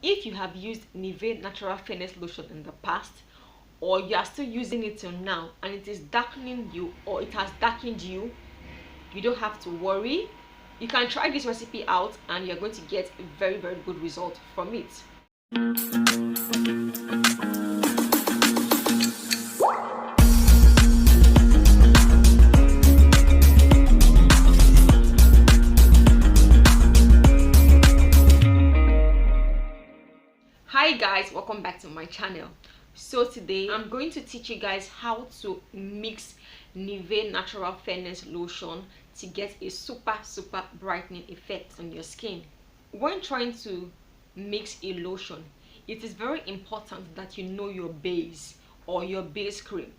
if you have used Nivea Natural Fairness Lotion in the past, or you are still using it till now and it is darkening you, or it has darkened you, you don't have to worry. You can try this recipe out and you're going to get a very, very good result from it. Hi guys, welcome back to my channel. So today I'm going to teach you guys how to mix Nivea Natural Fairness Lotion to get a super brightening effect on your skin. When trying to mix a lotion, it is very important that you know your base or your base cream.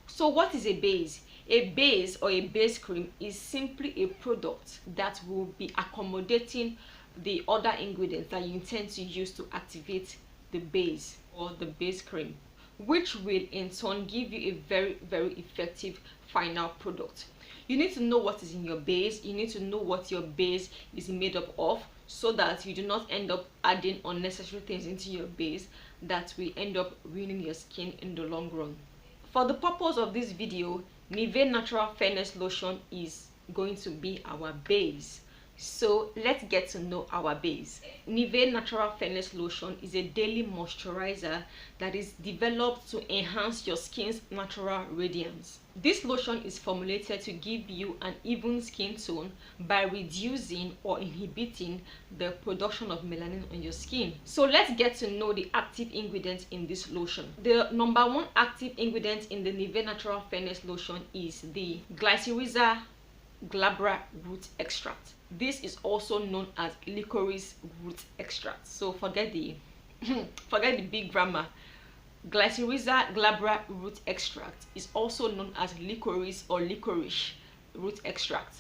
So what is a base? A base or a base cream is simply a product that will be accommodating the other ingredients that you intend to use to activate the base or the base cream, which will in turn give you a very effective final product. You need to know what is in your base. You need to know what your base is made up of, so that you do not end up adding unnecessary things into your base that will end up ruining your skin in the long run. For the purpose of this video, Nivea Natural Fairness Lotion is going to be our base. So let's get to know our base. Nivea Natural Fairness Lotion is a daily moisturizer that is developed to enhance your skin's natural radiance. This lotion is formulated to give you an even skin tone by reducing or inhibiting the production of melanin on your skin. So let's get to know the active ingredients in this lotion. The number one active ingredient in the Nivea Natural Fairness Lotion is the Glycyrrhiza glabra root extract. This is also known as licorice root extract. So forget the big grammar. Glycyrrhiza glabra root extract is also known as licorice or licorice root extract.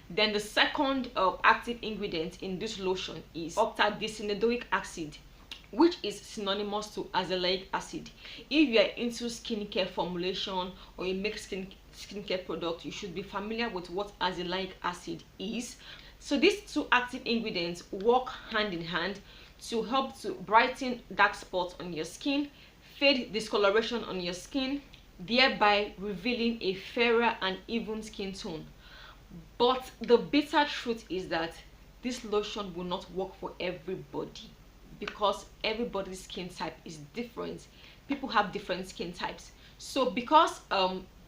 Then the second active ingredient in this lotion is octadecinoic acid, which is synonymous to azelaic acid. If you are into skincare formulation or you make skincare product, you should be familiar with what azelaic acid is. So these two active ingredients work hand in hand to help to brighten dark spots on your skin, fade discoloration on your skin, thereby revealing a fairer and even skin tone. But the bitter truth is that this lotion will not work for everybody, because everybody's skin type is different. People have different skin types. So because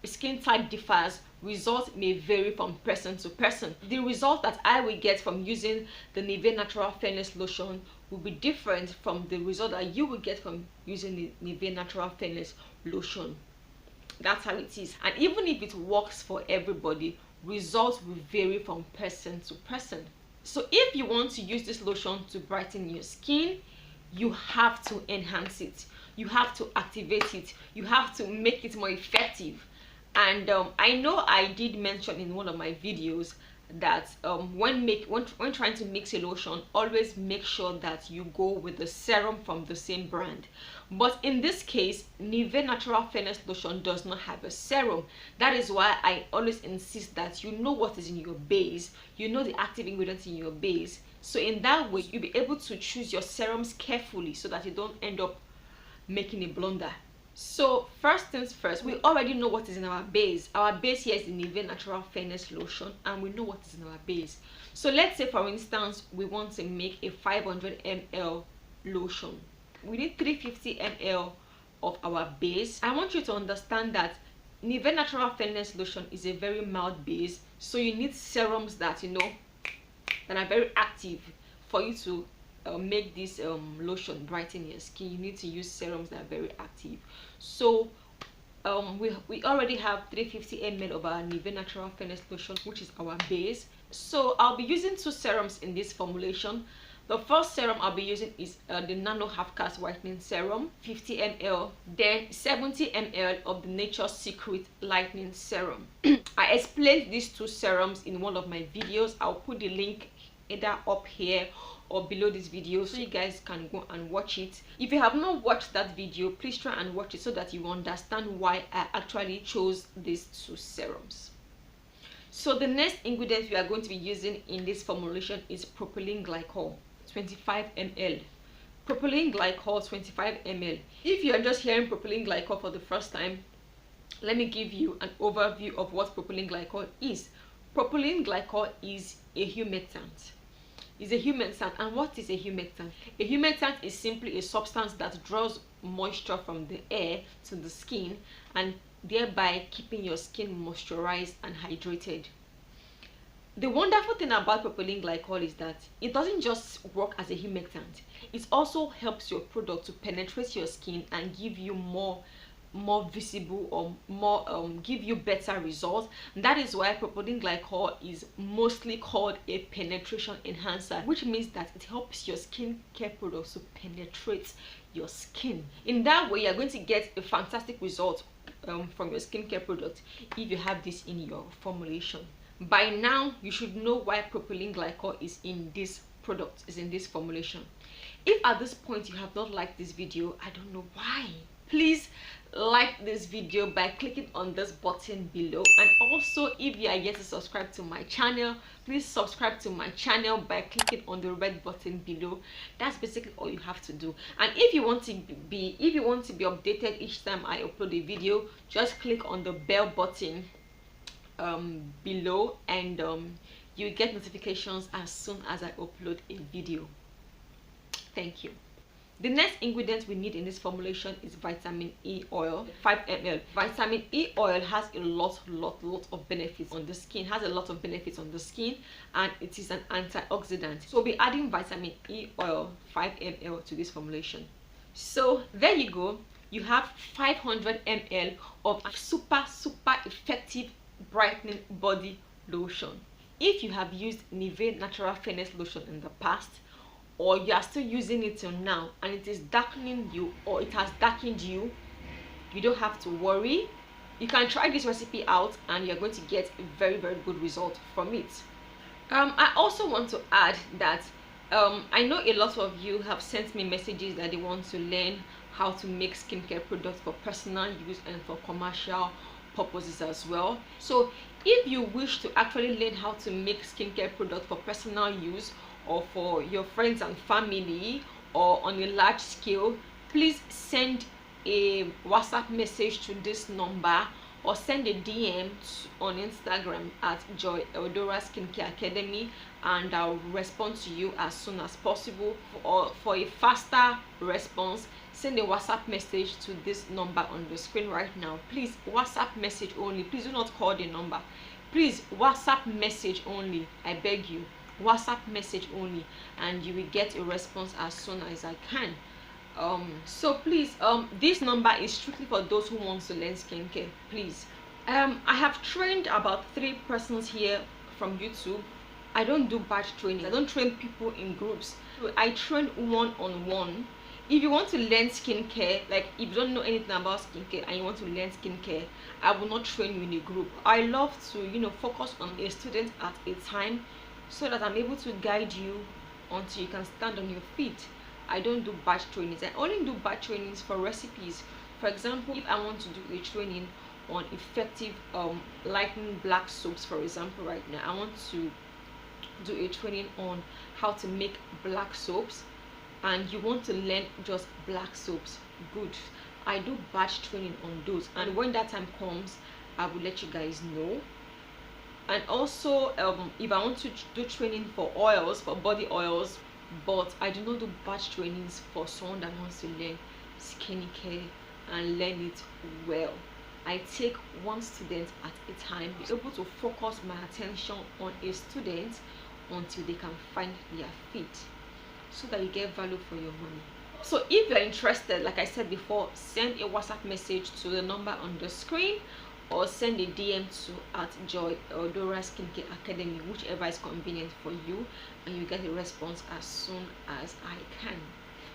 skin type differs, results may vary from person to person. The result that I will get from using the Nivea Natural Fairness Lotion will be different from the result that you will get from using the Nivea Natural Fairness Lotion. That's how it is. And even if it works for everybody, results will vary from person to person. So if you want to use this lotion to brighten your skin, you have to enhance it. You have to activate it. You have to make it more effective. And I know I did mention in one of my videos that when trying to mix a lotion, always make sure that you go with the serum from the same brand. But in this case, Nivea Natural Fairness Lotion does not have a serum. That is why I always insist that you know what is in your base, you know the active ingredients in your base. So in that way, you'll be able to choose your serums carefully so that you don't end up making a blunder. So first things first, we already know what is in our base. Our base here is the Nivea Natural Fairness Lotion, and we know what is in our base. So let's say, for instance, we want to make a 500 ml lotion. We need 350 ml of our base. I want you to understand that Nivea Natural Fairness Lotion is a very mild base, so you need serums that that are very active for you to make this lotion brighten your skin. You need to use serums that are very active. So we already have 350 ml of our Nivea Natural Fairness Lotion, which is our base. So I'll be using two serums in this formulation. The first serum I'll be using is the Nano Half Cast Whitening Serum, 50 ml. Then 70 ml of the Nature's Secret Lightening Serum. I explained these two serums in one of my videos. I'll put the link either up here or below this video so you guys can go and watch it. If you have not watched that video, please try and watch it so that you understand why I actually chose these two serums. So the next ingredient we are going to be using in this formulation is propylene glycol, 25 ml. propylene glycol 25 ml. If you are just hearing propylene glycol for the first time, let me give you an overview of what propylene glycol is. Propylene glycol is a humectant. It's a humectant. And what is a humectant? A humectant is simply a substance that draws moisture from the air to the skin and thereby keeping your skin moisturized and hydrated. The wonderful thing about propylene glycol is that it doesn't just work as a humectant. It also helps your product to penetrate your skin and give you more visible or more give you better results. And that is why propylene glycol is mostly called a penetration enhancer, which means that it helps your skincare products to penetrate your skin. In that way, you're going to get a fantastic result from your skincare product if you have this in your formulation. By now, you should know why propylene glycol is in this product, is in this formulation. If at this point you have not liked this video, I don't know why. Please like this video by clicking on this button below, and also if you are yet to subscribe to my channel, please subscribe to my channel by clicking on the red button below. That's basically all you have to do. And if you want to be updated each time I upload a video, just click on the bell button below, and you get notifications as soon as I upload a video. Thank you. The next ingredient we need in this formulation is vitamin E oil, 5 ml. Vitamin E oil has a lot of benefits on the skin, and it is an antioxidant. So we'll be adding vitamin E oil 5 ml to this formulation. So there you go. You have 500 ml of super effective brightening body lotion. If you have used Nivea Natural Fairness Lotion in the past, or you are still using it till now and it is darkening you, or it has darkened you, you don't have to worry. You can try this recipe out and you're going to get a very good result from it. I also want to add that I know a lot of you have sent me messages that they want to learn how to make skincare products for personal use and for commercial purposes as well. So if you wish to actually learn how to make skincare products for personal use, or for your friends and family, or on a large scale, please send a WhatsApp message to this number, or send a DM on Instagram at Joy Eldora Skincare Academy, and I'll respond to you as soon as possible. Or for a faster response, send a WhatsApp message to this number on the screen right now. Please, WhatsApp message only. Please do not call the number. Please, WhatsApp message only. I beg you. WhatsApp message only, and you will get a response as soon as I can. So please, this number is strictly for those who want to learn skincare. Please, I have trained about 3 persons here from YouTube. I don't do batch training. I don't train people in groups. I train one-on-one. If you want to learn skincare, like if you don't know anything about skincare and you want to learn skincare, I will not train you in a group. I love to focus on a student at a time, so that I'm able to guide you until you can stand on your feet. I don't do batch trainings. I only do batch trainings for recipes. For example, if I want to do a training on effective lightening black soaps, for example, right now I want to do a training on how to make black soaps, and you want to learn just black soaps, good. I do batch training on those, and when that time comes, I will let you guys know. And also, if I want to do training for oils, for body oils, but I do not do batch trainings for someone that wants to learn skincare and learn it well. I take one student at a time, be able to focus my attention on a student until they can find their feet, so that you get value for your money. So if you're interested, like I said before, send a WhatsApp message to the number on the screen, or send a DM to at Joy Eldora Skincare Academy, whichever is convenient for you, and you get a response as soon as I can.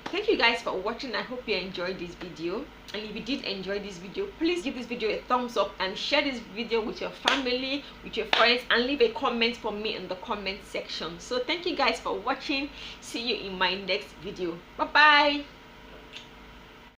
Thank you guys for watching. I hope you enjoyed this video, and if you did enjoy this video, please give this video a thumbs up and share this video with your family, with your friends, and leave a comment for me in the comment section. So thank you guys for watching. See you in my next video. Bye bye.